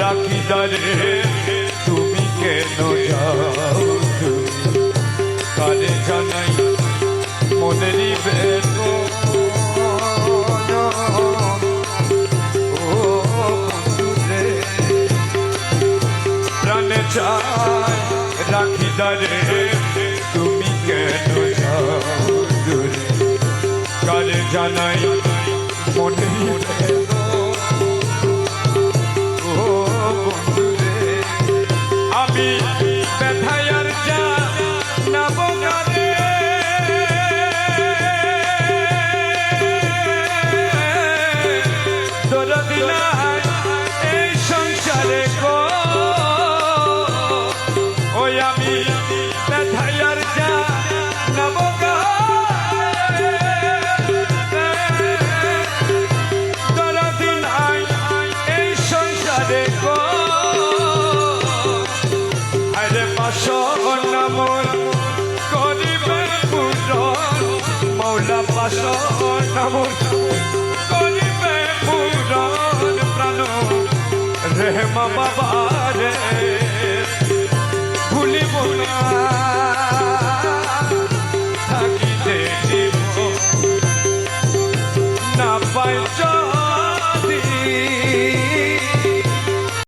রাখি দারে তুমি কেন যাও কারে জানাই মনেরই বেদনা প্রাণে চাই রাখি দারে তুমি কেন যাও দূরে কারে জানাই মনেরই বেদনা ও বন্ধুরে আমি ব্যথায়ার যা নাবগারে দরদি নাই এই সংসারে গো ওই আমি ব্যথায়ার যা নাবগারে দরদি নাই এই সংসারে গো আরে বাসনা মোর করিবে পূরণ মৌলা বাসনা মোর করিবে পূরণ প্রাণ রেহমা বাবা